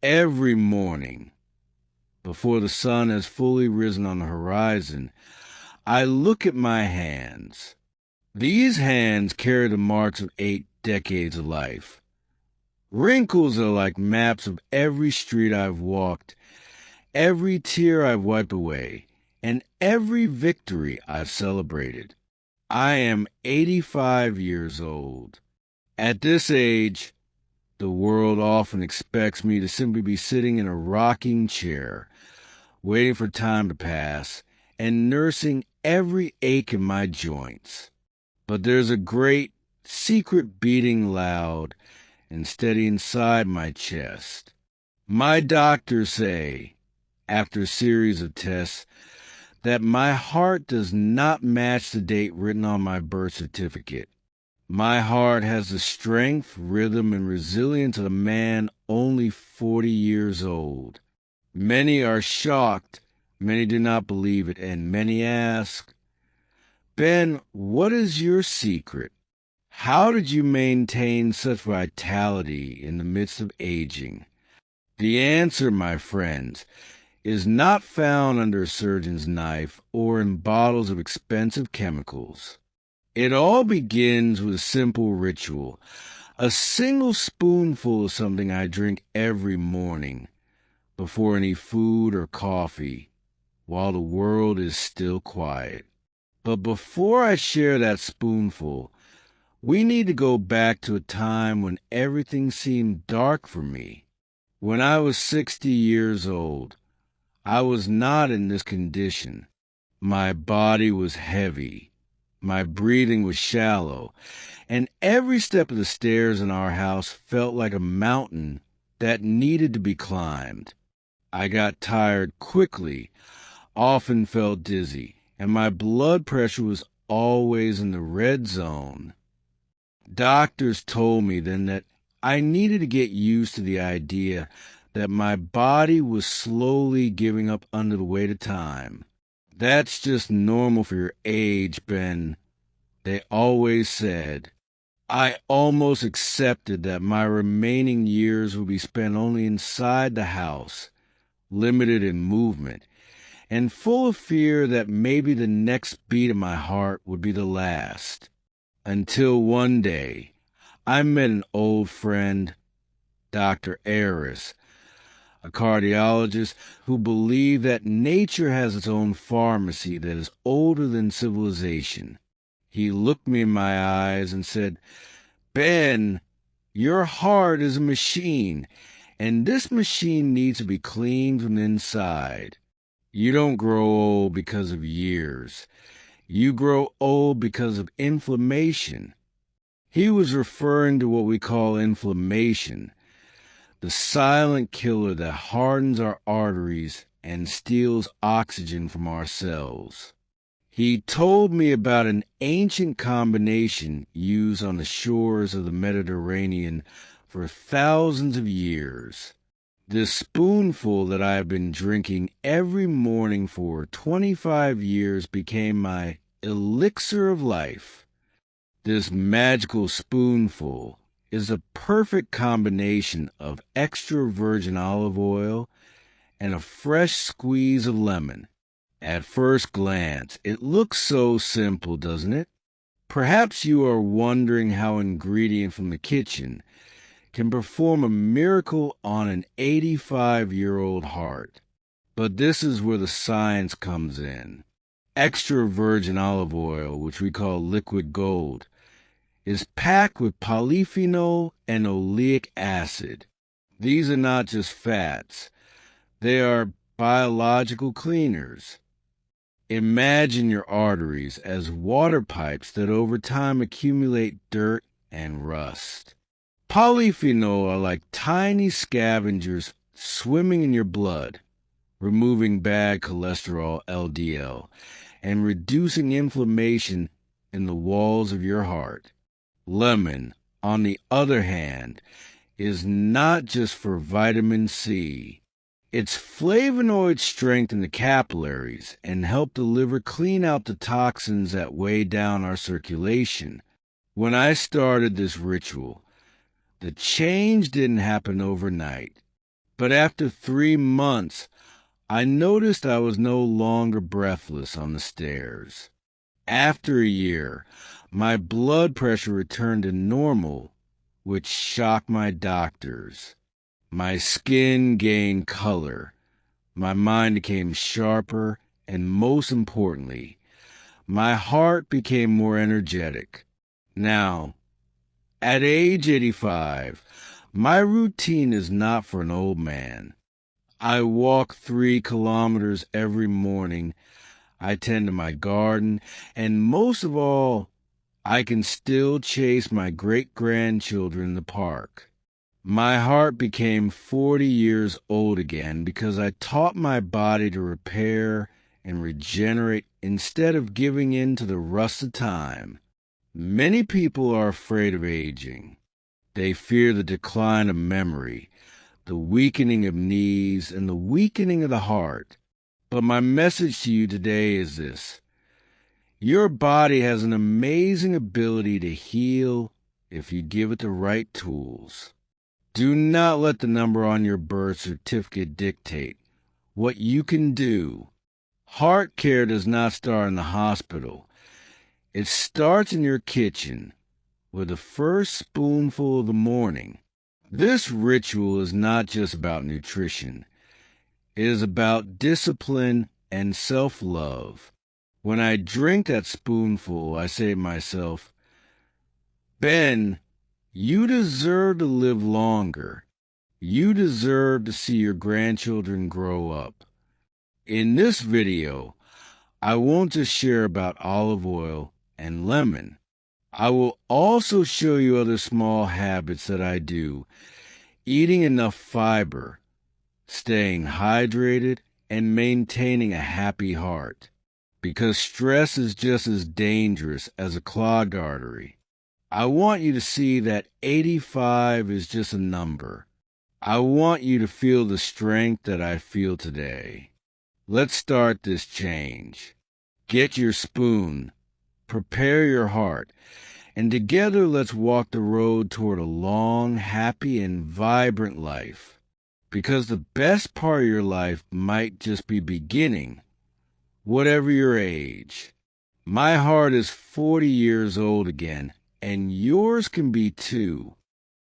Every morning, before the sun has fully risen on the horizon, I look at my hands. These hands carry the marks of 8 decades of life. Wrinkles are like maps of every street I've walked, every tear I've wiped away, and every victory I've celebrated. I am 85 years old. At this age, the world often expects me to simply be sitting in a rocking chair, waiting for time to pass, and nursing every ache in my joints. But there's a great, secret beating loud and steady inside my chest. My doctors say, after a series of tests, that my heart does not match the date written on my birth certificate. My heart has the strength, rhythm, and resilience of a man only 40 years old. Many are shocked, many do not believe it, and many ask, Ben, what is your secret? How did you maintain such vitality in the midst of aging? The answer, my friends, is not found under a surgeon's knife or in bottles of expensive chemicals. It all begins with a simple ritual, a single spoonful of something I drink every morning, before any food or coffee, while the world is still quiet. But before I share that spoonful, we need to go back to a time when everything seemed dark for me. When I was 60 years old, I was not in this condition. My body was heavy. My breathing was shallow, and every step of the stairs in our house felt like a mountain that needed to be climbed. I got tired quickly, often felt dizzy, and my blood pressure was always in the red zone. Doctors told me then that I needed to get used to the idea that my body was slowly giving up under the weight of time. That's just normal for your age, Ben, they always said. I almost accepted that my remaining years would be spent only inside the house, limited in movement, and full of fear that maybe the next beat of my heart would be the last. Until one day, I met an old friend, Dr. Aris, a cardiologist who believed that nature has its own pharmacy that is older than civilization. He looked me in my eyes and said, Ben, your heart is a machine, and this machine needs to be cleaned from the inside. You don't grow old because of years. You grow old because of inflammation. He was referring to what we call inflammation, the silent killer that hardens our arteries and steals oxygen from our cells. He told me about an ancient combination used on the shores of the Mediterranean for thousands of years. This spoonful that I have been drinking every morning for 25 years became my elixir of life. This magical spoonful is a perfect combination of extra virgin olive oil and a fresh squeeze of lemon. At first glance, it looks so simple, doesn't it? Perhaps you are wondering how an ingredient from the kitchen can perform a miracle on an 85-year-old heart. But this is where the science comes in. Extra virgin olive oil, which we call liquid gold, is packed with polyphenol and oleic acid. These are not just fats. They are biological cleaners. Imagine your arteries as water pipes that over time accumulate dirt and rust. Polyphenol are like tiny scavengers swimming in your blood, removing bad cholesterol LDL and reducing inflammation in the walls of your heart. Lemon, on the other hand, is not just for vitamin C. Its flavonoids strengthen the capillaries and help the liver clean out the toxins that weigh down our circulation. When I started this ritual, the change didn't happen overnight. But after 3 months, I noticed I was no longer breathless on the stairs. After a year, my blood pressure returned to normal, which shocked my doctors. My skin gained color. My mind became sharper, and most importantly, my heart became more energetic. Now, at age 85, my routine is not for an old man. I walk 3 kilometers every morning. I tend to my garden, and most of all, I can still chase my great-grandchildren in the park. My heart became 40 years old again because I taught my body to repair and regenerate instead of giving in to the rust of time. Many people are afraid of aging. They fear the decline of memory, the weakening of knees, and the weakening of the heart. But my message to you today is this: your body has an amazing ability to heal if you give it the right tools. Do not let the number on your birth certificate dictate what you can do. Heart care does not start in the hospital. It starts in your kitchen with the first spoonful of the morning. This ritual is not just about nutrition. It is about discipline and self-love. When I drink that spoonful, I say to myself, Ben, you deserve to live longer. You deserve to see your grandchildren grow up. In this video, I won't just share about olive oil and lemon. I will also show you other small habits that I do: eating enough fiber, staying hydrated, and maintaining a happy heart. Because stress is just as dangerous as a clogged artery. I want you to see that 85 is just a number. I want you to feel the strength that I feel today. Let's start this change. Get your spoon, prepare your heart, and together let's walk the road toward a long, happy, and vibrant life. Because the best part of your life might just be beginning, whatever your age. My heart is 40 years old again, and yours can be too.